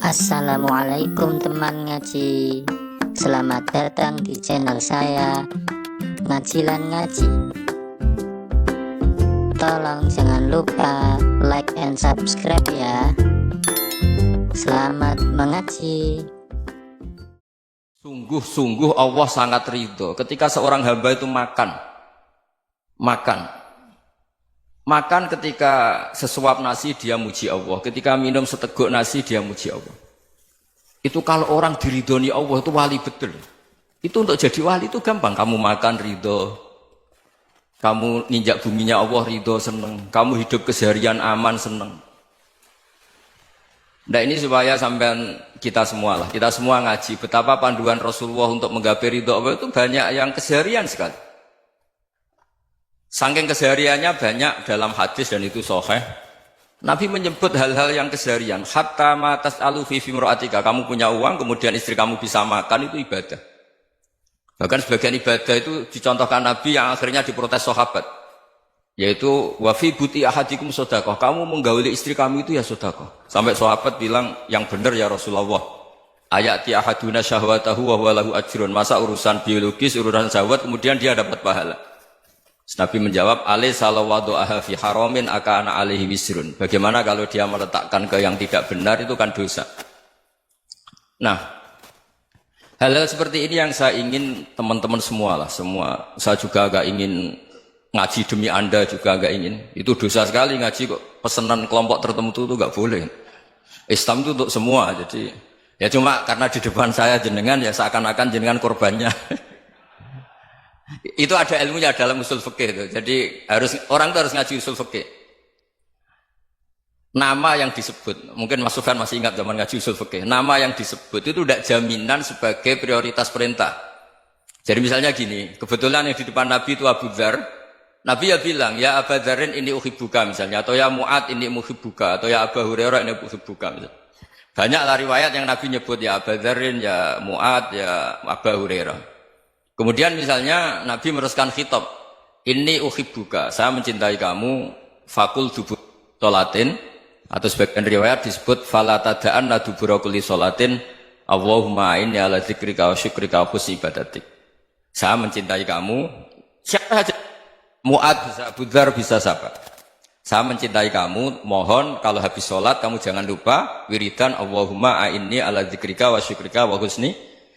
Assalamualaikum teman ngaji. Selamat datang di channel saya, Ngajilan Ngaji. Tolong jangan lupa like and subscribe ya. Selamat mengaji. Sungguh-sungguh Allah sangat ridho ketika seorang hamba itu makan ketika sesuap nasi dia muji Allah, ketika minum seteguk nasi dia muji Allah. Itu kalau orang diridhoni Allah itu wali betul. Itu untuk jadi wali itu gampang. Kamu makan ridho, kamu ninjak buminya Allah ridho seneng, kamu hidup keseharian aman seneng. Nah ini supaya sampean kita semua ngaji betapa panduan Rasulullah untuk menggapai ridho Allah itu banyak yang keseharian sekali. Saking kesehariannya banyak dalam hadis dan itu sahih. Nabi menyebut hal-hal yang keseharian. Hatta ma tas'alu fi imra'atika, kamu punya uang kemudian istri kamu bisa makan itu ibadah. Bahkan sebagian ibadah itu dicontohkan Nabi yang akhirnya diprotes sahabat. Yaitu wa fi buti ahadikum sedekah, kamu menggauli istri kamu itu ya sedekah. Sampai sahabat bilang yang benar ya Rasulullah. Ayati ahaduna syahwatahu wa huwa lahu ajrun. Masa urusan biologis, urusan syahwat kemudian dia dapat pahala. Nabi menjawab, alaysa lawadhu'aha fi haramin akana alaihi wisrun. Bagaimana kalau dia meletakkan ke yang tidak benar itu kan dosa. Nah, hal-hal seperti ini yang saya ingin teman-teman semua. Saya juga agak ingin ngaji demi Anda juga agak ingin. Itu dosa sekali ngaji kok pesanan kelompok tertentu itu enggak boleh. Islam itu untuk semua. Jadi ya cuma karena di depan saya jenengan ya seakan-akan jenengan korbannya. Itu ada ilmunya dalam usul fikih itu. Jadi orang itu harus ngaji usul fikih. Nama yang disebut, mungkin Mas Sufyan masih ingat zaman ngaji usul fikih. Nama yang disebut itu tidak jaminan sebagai prioritas perintah. Jadi misalnya gini, kebetulan yang di depan Nabi itu Abu Dzar. Nabi ya bilang, ya Abu Dzarin ini uhibbuka misalnya, atau ya Mu'ad ini muhibbuka, atau ya Abu Hurairah ini uhibbuka misalnya. Banyaklah riwayat yang Nabi nyebut ya Abu Dzarin, ya Mu'ad, ya Abu Hurairah. Kemudian misalnya Nabi meneruskan khitab, ini uhibbuka, saya mencintai kamu, fakul dubur sholatin, atau sebagian riwayat disebut falatadaan la dubura kulli sholatin, Allahumma inni ala dzikrika wa syukrika wa husni ibadatik. Saya mencintai kamu, siapa saja, Mu'ad bisa, Abu Dzar bisa siapa. Saya mencintai kamu, mohon kalau habis sholat kamu jangan lupa wiridan Allahumma inni ala dzikrika wa syukrika wa husni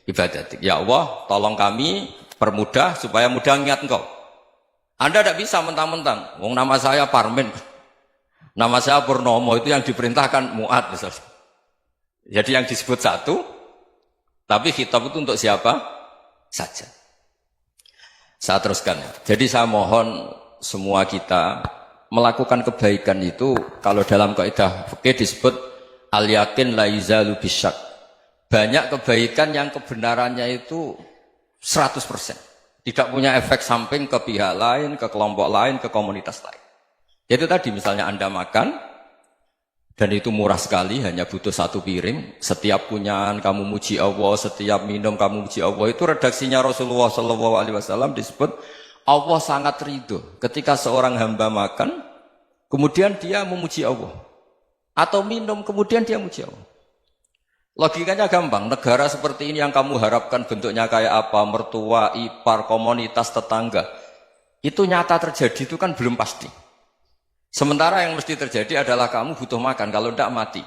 ibadatik. Ya Allah, tolong kami permudah supaya mudah ingat Engkau. Anda tidak bisa mentang-mentang, wong nama saya Parmin, nama saya Purnomo, itu yang diperintahkan Mu'ad misalnya. Jadi yang disebut satu, tapi khitab itu untuk siapa saja. Saya teruskan. Jadi saya mohon semua kita melakukan kebaikan itu, kalau dalam kaidah fikih disebut al-yakin la yuzalu bisyak. Banyak kebaikan yang kebenarannya itu 100%. Tidak punya efek samping ke pihak lain, ke kelompok lain, ke komunitas lain. Itu tadi misalnya Anda makan, dan itu murah sekali, hanya butuh satu piring. Setiap punyaan kamu muji Allah, setiap minum kamu muji Allah. Itu redaksinya Rasulullah SAW disebut, Allah sangat ridho ketika seorang hamba makan, kemudian dia memuji Allah. Atau minum, kemudian dia muji Allah. Logikanya gampang, negara seperti ini yang kamu harapkan bentuknya kayak apa, mertua, ipar, komunitas, tetangga, itu nyata terjadi itu kan belum pasti. Sementara yang mesti terjadi adalah kamu butuh makan, kalau tidak mati.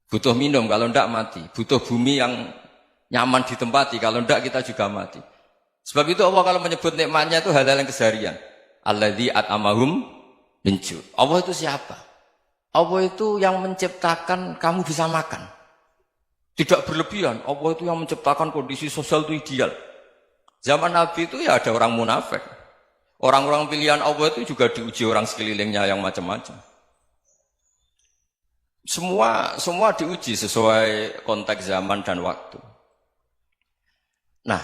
Butuh minum, kalau tidak mati. Butuh bumi yang nyaman ditempati, kalau tidak kita juga mati. Sebab itu Allah kalau menyebut nikmatnya itu hal-hal yang keseharian. Alladzi at'amahum min ju'. Allah itu siapa? Allah itu yang menciptakan kamu bisa makan. Tidak berlebihan, Allah itu yang menciptakan kondisi sosial itu ideal. Zaman Nabi itu ya ada orang munafik. Orang-orang pilihan Allah itu juga diuji orang sekelilingnya yang macam-macam. Semua diuji sesuai konteks zaman dan waktu. Nah,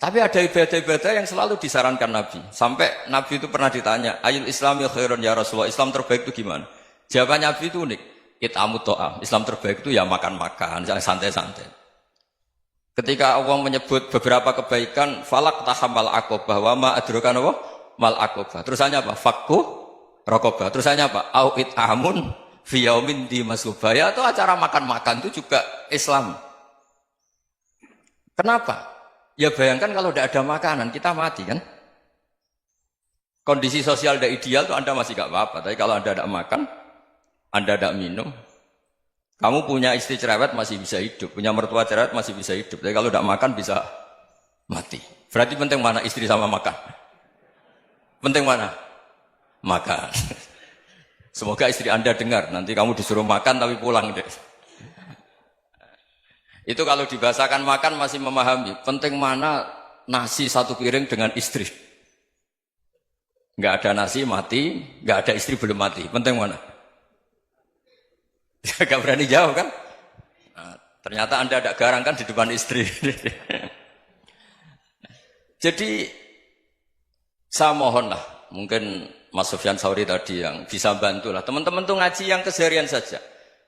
tapi ada ibadah-ibadah yang selalu disarankan Nabi. Sampai Nabi itu pernah ditanya, ayul islami khairun ya Rasulullah, Islam terbaik itu gimana? Jawaban Nabi itu unik. It'amut to'am. Islam terbaik itu ya makan-makan, jangan santai-santai. Ketika Allah menyebut beberapa kebaikan, falak tahamal aqobah, wa ma adrokan apa? Mal aqobah. Terusannya apa? Fakku rokobah. Terusannya apa? Au it'amun fi yaumin di masubaya atau acara makan-makan itu juga Islam. Kenapa? Ya bayangkan kalau tidak ada makanan kita mati kan? Kondisi sosial tidak ideal tuh Anda masih gak apa-apa, tapi kalau Anda tidak makan, Anda tidak minum, kamu punya istri cerewet masih bisa hidup, punya mertua cerewet masih bisa hidup, tapi kalau tidak makan bisa mati. Berarti penting mana istri sama makan? Penting mana? Makan. Semoga istri Anda dengar, nanti kamu disuruh makan tapi pulang deh. Itu kalau dibahasakan makan masih memahami, penting mana nasi satu piring dengan istri. Nggak ada nasi mati, nggak ada istri belum mati. Penting mana? Gak berani jawab kan? Nah, ternyata Anda ada garang kan di depan istri. Jadi saya mohonlah, mungkin Mas Sufyan Sauri tadi yang bisa bantulah. Teman-teman tuh ngaji yang keseharian saja.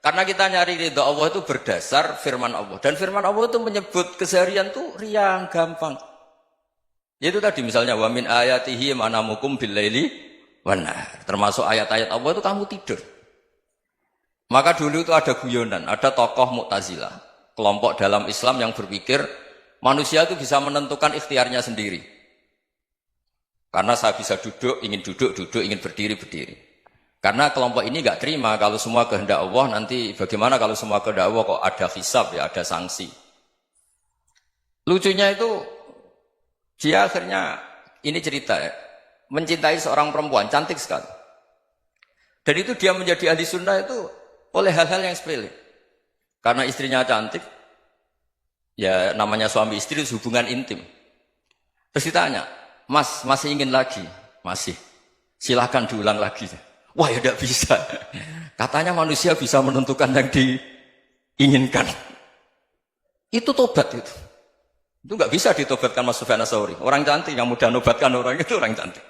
Karena kita nyari ridha Allah itu berdasar firman Allah. Dan firman Allah itu menyebut keseharian tuh riang, gampang. Itu tadi misalnya wa min ayatihi manamukum billaili wan nahar. Termasuk ayat-ayat Allah itu kamu tidur. Maka dulu itu ada guyonan, ada tokoh Mu'tazilah, kelompok dalam Islam yang berpikir manusia itu bisa menentukan ikhtiarnya sendiri. Karena saya bisa duduk, ingin berdiri, berdiri. Karena kelompok ini enggak terima kalau semua kehendak Allah, nanti bagaimana kalau semua kehendak Allah kok ada hisab ya, ada sanksi. Lucunya itu dia akhirnya, ini cerita ya, mencintai seorang perempuan, cantik sekali. Dan itu dia menjadi ahli sunnah itu oleh hal-hal yang sepele. Karena istrinya cantik, ya namanya suami istri itu hubungan intim. Terus ditanya, Mas, masih ingin lagi? Masih. Silahkan diulang lagi. Wah ya tidak bisa. Katanya manusia bisa menentukan yang diinginkan. Itu tobat itu. Itu nggak bisa ditobatkan Mas Sufyan Ats-Tsauri. Orang cantik yang mudah nobatkan orang itu orang cantik.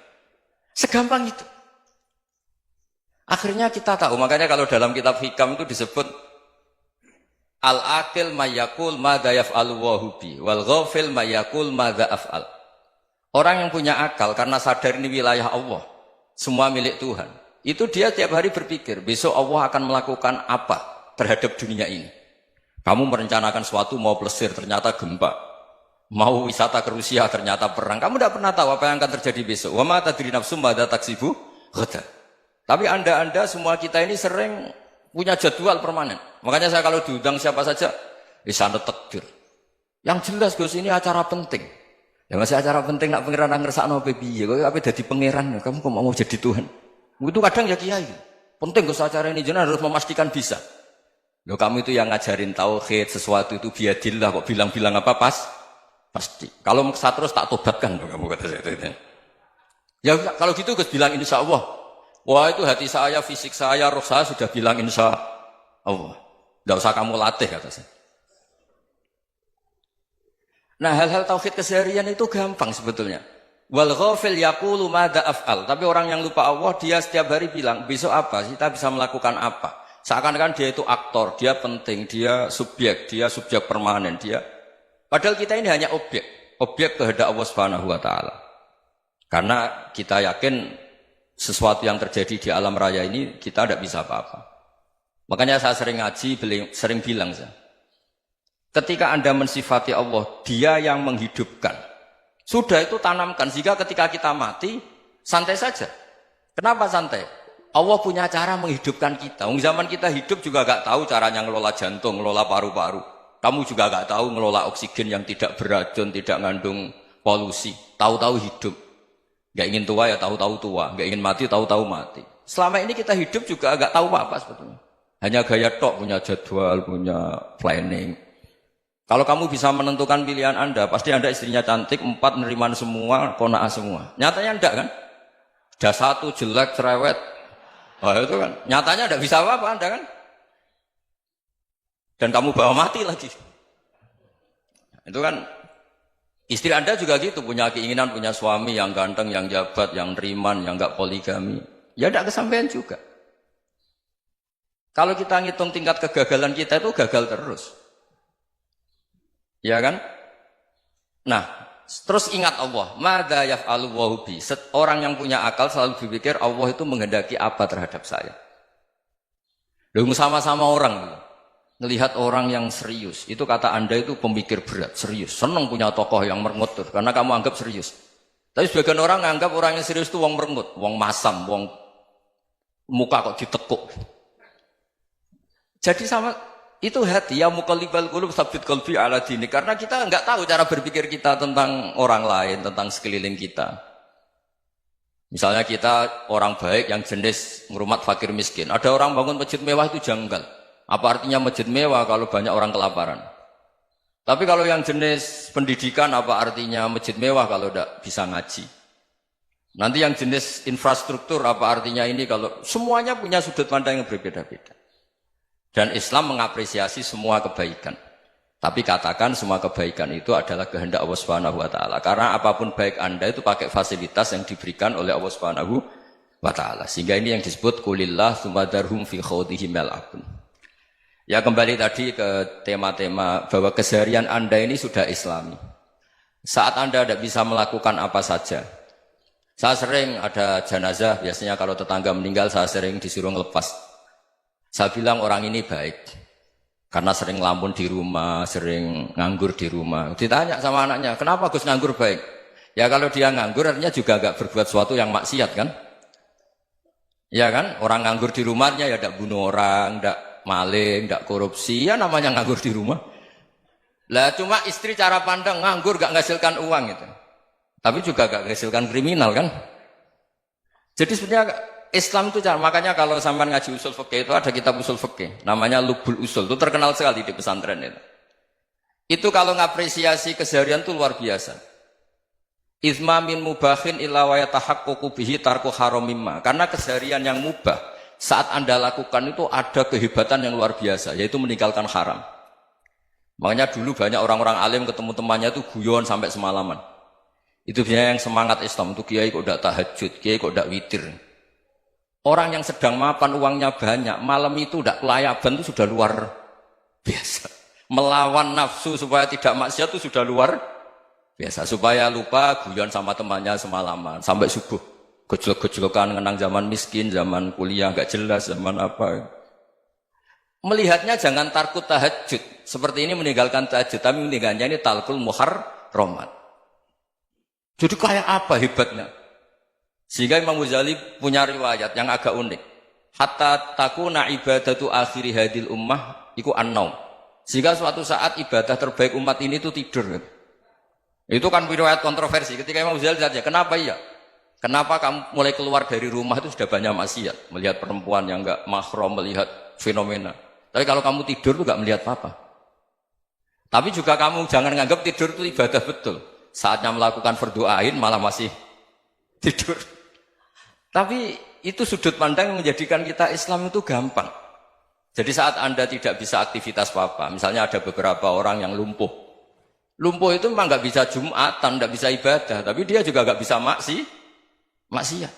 Segampang itu. Akhirnya kita tahu, makanya kalau dalam kitab Hikam itu disebut al-aqil mayyakul madza yaf'alu wa hubi wal ghafil mayyakul madza af'al. Orang yang punya akal karena sadar ini wilayah Allah, semua milik Tuhan. Itu dia tiap hari berpikir, besok Allah akan melakukan apa terhadap dunia ini. Kamu merencanakan sesuatu mau plesir, ternyata gempa. Mau wisata ke Rusia, ternyata perang. Kamu tidak pernah tahu apa yang akan terjadi besok. Wa ma tadri nafsum madza taksibu ghadan. Tapi anda semua kita ini sering punya jadwal permanen. Makanya saya kalau diundang siapa saja, sana takdir. Yang jelas Gus ini acara penting. Ya masih acara penting nak pangeran ngersakno piye. Kok ape dadi pangeran, kamu kok mau jadi Tuhan. Itu kadang ya kiai. Penting Gus acara ini jenengan harus memastikan bisa. Loh kamu itu yang ngajarin tauhid, sesuatu itu biadillah kok bilang-bilang apa pasti. Kalau maksa terus tak tobatkan kamu kata saya. Ya kalau gitu Gus bilang insya Allah. Wah itu hati saya, fisik saya, roh saya sudah bilang insya Allah. Tidak usah kamu latih kata saya. Nah hal-hal tauhid keseharian itu gampang sebetulnya. Wal ghafil yaqulu madza af'al. Tapi orang yang lupa Allah dia setiap hari bilang besok apa? Kita bisa melakukan apa? Seakan-akan dia itu aktor, dia penting, dia subjek permanen, dia. Padahal kita ini hanya objek kehendak Allah Subhanahu wa taala. Karena kita yakin sesuatu yang terjadi di alam raya ini kita tidak bisa apa-apa. Makanya saya sering ngaji, sering bilang saya. Ketika Anda mensifati Allah, Dia yang menghidupkan. Sudah itu tanamkan sehingga ketika kita mati santai saja. Kenapa santai? Allah punya cara menghidupkan kita. Zaman kita hidup juga gak tahu caranya ngelola jantung, ngelola paru-paru. Kamu juga gak tahu ngelola oksigen yang tidak beracun, tidak mengandung polusi. Tahu-tahu hidup. Gak ingin tua ya tahu-tahu tua. Gak ingin mati tahu-tahu mati. Selama ini kita hidup juga gak tahu apa-apa sebetulnya. Hanya gaya tok, punya jadwal, punya planning. Kalau kamu bisa menentukan pilihan Anda, pasti Anda istrinya cantik, 4 neriman semua, kona'ah semua. Nyatanya enggak kan? Ada 1 jelek, cerewet. Oh itu kan. Nyatanya enggak bisa apa-apa Anda kan? Dan kamu bawa mati lagi. Itu kan istri Anda juga gitu, punya keinginan punya suami yang ganteng, yang jabat, yang neriman, yang enggak poligami. Ya enggak kesampaian juga. Kalau kita ngitung tingkat kegagalan kita itu gagal terus. Ya kan? Nah, terus ingat Allah, madza yaf'alu wa bi. Orang yang punya akal selalu berpikir Allah itu menghendaki apa terhadap saya. Loh, sama-sama orang ngelihat orang yang serius. Itu kata Anda itu pemikir berat, serius. Senang punya tokoh yang merengut tuh, karena kamu anggap serius. Tapi sebagian orang anggap orang yang serius itu wong merengut, wong masam, wong muka kok ditekuk. Jadi sama itu hati ya muqallibal qulub tsabbit qalbi ala dini, karena kita enggak tahu cara berpikir kita tentang orang lain, tentang sekeliling kita. Misalnya kita orang baik yang jenis ngrumat fakir miskin. Ada orang bangun masjid mewah itu janggal. Apa artinya masjid mewah kalau banyak orang kelaparan? Tapi kalau yang jenis pendidikan apa artinya masjid mewah kalau tidak bisa ngaji? Nanti yang jenis infrastruktur apa artinya ini kalau semuanya punya sudut pandang yang berbeda-beda. Dan Islam mengapresiasi semua kebaikan. Tapi katakan semua kebaikan itu adalah kehendak Allah Subhanahu wa taala. Karena apapun baik Anda itu pakai fasilitas yang diberikan oleh Allah Subhanahu wa taala. Sehingga ini yang disebut kulillah tsumadarhum fi khawdihim yal'abun. Ya kembali tadi ke tema-tema bahwa keseharian Anda ini sudah Islami. Saat Anda tidak bisa melakukan apa saja. Saya sering ada jenazah, biasanya kalau tetangga meninggal saya sering disuruh ngelepas. Saya bilang orang ini baik karena sering ngelamun di rumah, sering nganggur di rumah. Ditanya sama anaknya, kenapa Gus nganggur baik? Ya kalau dia nganggur artinya juga agak berbuat sesuatu yang maksiat kan? Ya kan? Orang nganggur di rumahnya ya tidak bunuh orang, tidak maling, tidak korupsi, ya namanya nganggur di rumah. Lah cuma istri cara pandang nganggur gak menghasilkan uang itu. Tapi juga gak menghasilkan kriminal kan? Jadi sebenarnya Islam itu cara, makanya kalau sampai ngaji usul fikih itu ada kitab usul fikih namanya Lubul Usul, itu terkenal sekali di pesantren itu. Itu kalau ngapresiasi keseharian itu luar biasa. Izma min mubahin illa wa yatahaqququ bihi tarku haramimma. Karena keseharian yang mubah saat Anda lakukan itu ada kehebatan yang luar biasa, yaitu meninggalkan haram. Makanya dulu banyak orang-orang alim ketemu temannya itu guyon sampai semalaman. Itu biasanya yang semangat Islam itu kiai kok tidak tahajud, kiai kok tidak witir. Orang yang sedang mapan uangnya banyak, malam itu tidak kelayaban itu sudah luar biasa. Melawan nafsu supaya tidak maksiat itu sudah luar biasa. Supaya lupa guyon sama temannya semalaman sampai subuh. Gejolak-gejolokan mengenang zaman miskin, zaman kuliah nggak jelas, zaman apa. Melihatnya jangan takut tahajud. Seperti ini meninggalkan tahajud, tapi meninggalnya ini talkul muharramat. Jadi kayak apa hebatnya? Sehingga Imam Ghazali punya riwayat yang agak unik. Hatta takuna ibadatu akhiri hadil ummah iku an-naum. Sehingga suatu saat ibadah terbaik umat ini itu tidur. Itu kan riwayat kontroversi. Ketika Imam Ghazali saja, kenapa iya? Kenapa kamu mulai keluar dari rumah itu sudah banyak maksiat, melihat perempuan yang enggak mahram, melihat fenomena. Tapi kalau kamu tidur itu enggak melihat apa-apa. Tapi juga kamu jangan menganggap tidur itu ibadah betul. Saatnya melakukan fardu ain malah masih tidur. Tapi itu sudut pandang yang menjadikan kita Islam itu gampang. Jadi saat Anda tidak bisa aktivitas apa-apa, misalnya ada beberapa orang yang lumpuh. Lumpuh itu memang nggak bisa Jumatan, nggak bisa ibadah, tapi dia juga nggak bisa maksiat.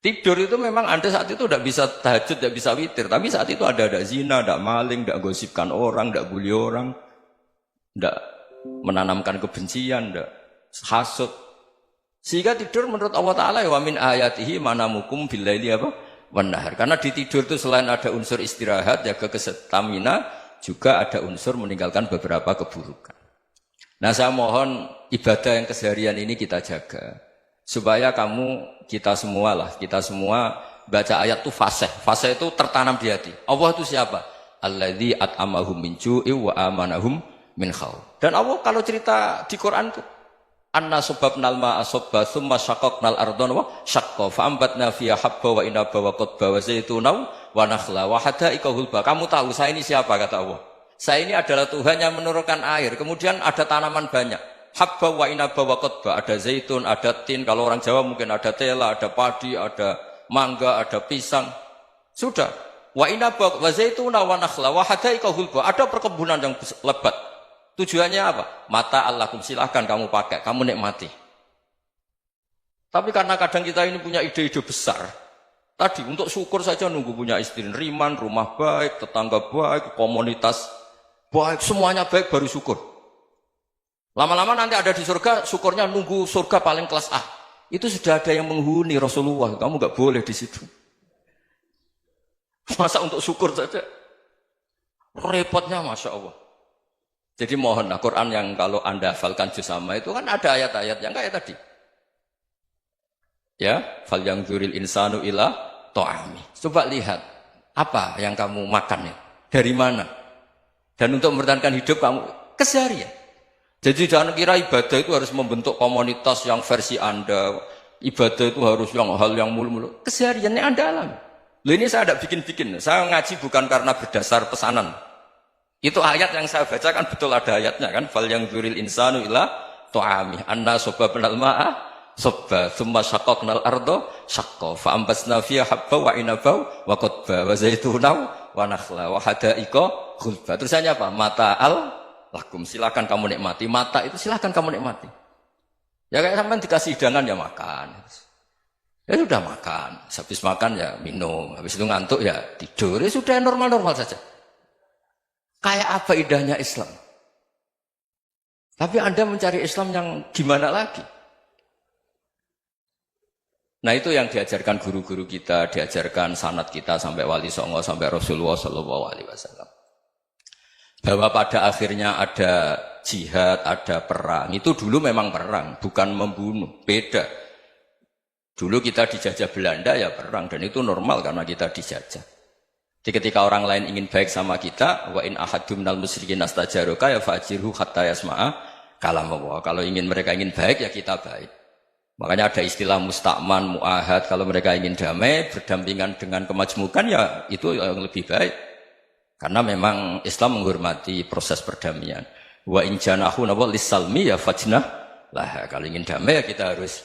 Tidur itu memang Anda saat itu tidak bisa tahajud, tidak bisa witir, tapi saat itu ada zina, ada maling, tidak gosipkan orang, tidak bully orang, tidak menanamkan kebencian, tidak hasud. Sehingga tidur menurut Allah Ta'ala wa min ayatihi manamukum billaili apa? Wan-nahar. Karena di tidur itu selain ada unsur istirahat, jaga kestamina, juga ada unsur meninggalkan beberapa keburukan. Nah saya mohon ibadah yang keseharian ini kita jaga. Supaya kita semua baca ayat itu fasih. Fasih itu tertanam di hati. Allah itu siapa? Alladzi at'amahum min ju'i wa amanahum min khauf. Dan Allah kalau cerita di Quran itu anna subabnal ma'a subba thumma syaqaqnal ardhan wa syaqqa fa ambatna fiha habba wa inaba wa qadba wa zaituna wa nakhla wa hadaika hulba. Kamu tahu saya ini siapa kata Allah? Saya ini adalah Tuhan yang menurunkan air, kemudian ada tanaman banyak. Habba wa inaba wa qadba, ada zaitun, ada tin, kalau orang Jawa mungkin ada tela, ada padi, ada mangga, ada pisang. Sudah. Wa inaba wa zaituna wa nakhla wa hadaika hulba, ada perkebunan yang lebat. Tujuannya apa? Mata Allahkum, silahkan kamu pakai, kamu nikmati. Tapi karena kadang kita ini punya ide-ide besar. Tadi untuk syukur saja nunggu punya istri riman, rumah baik, tetangga baik, komunitas baik, semuanya baik baru syukur. Lama-lama nanti ada di surga, syukurnya nunggu surga paling kelas A. Itu sudah ada yang menghuni Rasulullah, kamu nggak boleh di situ. Masa untuk syukur saja? Repotnya Masya Allah. Jadi mohonlah Quran yang kalau Anda hafalkan juz amma itu kan ada ayat-ayat yang kayak tadi. Ya, fal yang dzuril insanu ila ta'ami. Coba lihat apa yang kamu makan ya? Dari mana? Dan untuk mempertahankan hidup kamu keseharian. Jadi jangan kira ibadah itu harus membentuk komunitas yang versi Anda. Ibadah itu harus yang hal yang mulu-mulu. Kesehariannya Anda alami. Loh ini saya tidak bikin-bikin. Saya ngaji bukan karena berdasar pesanan. Itu ayat yang saya baca kan betul ada ayatnya kan. Fal yang dzuril insanu ila ta'ami. Anna sobabnal ma'a sobba. Thumma syaqaqnal ardo syaqqa. Fa'ambasna fiha habba wa inabau wa qadba wa zaitunaw wa nakhla wa hadaika khulba. Terusannya apa? Mata'al lakum. Silakan kamu nikmati. Mata itu silakan kamu nikmati. Ya kayak sampean dikasih hidangan ya makan. Ya sudah makan. Habis makan ya minum. Habis itu ngantuk ya tidur. Ya sudah normal-normal saja. Kayak apa indahnya Islam. Tapi Anda mencari Islam yang gimana lagi? Nah itu yang diajarkan guru-guru kita, diajarkan sanad kita sampai Wali Songo, sampai Rasulullah SAW. Bahwa pada akhirnya ada jihad, ada perang. Itu dulu memang perang, bukan membunuh. Beda. Dulu kita dijajah Belanda ya perang. Dan itu normal karena kita dijajah. Jadi ketika orang lain ingin baik sama kita, wa in ahadum minal musyrikin astajaroka ya fajirhu hatta yasma'a kalam Allah. Kalau mereka ingin baik ya kita baik. Makanya ada istilah musta'man, mu'ahad. Kalau mereka ingin damai, berdampingan dengan kemajmukan ya itu yang lebih baik. Karena memang Islam menghormati proses perdamaian. Wa in janahu nawal lisalmi ya fajnah lah. Kalau ingin damai ya kita harus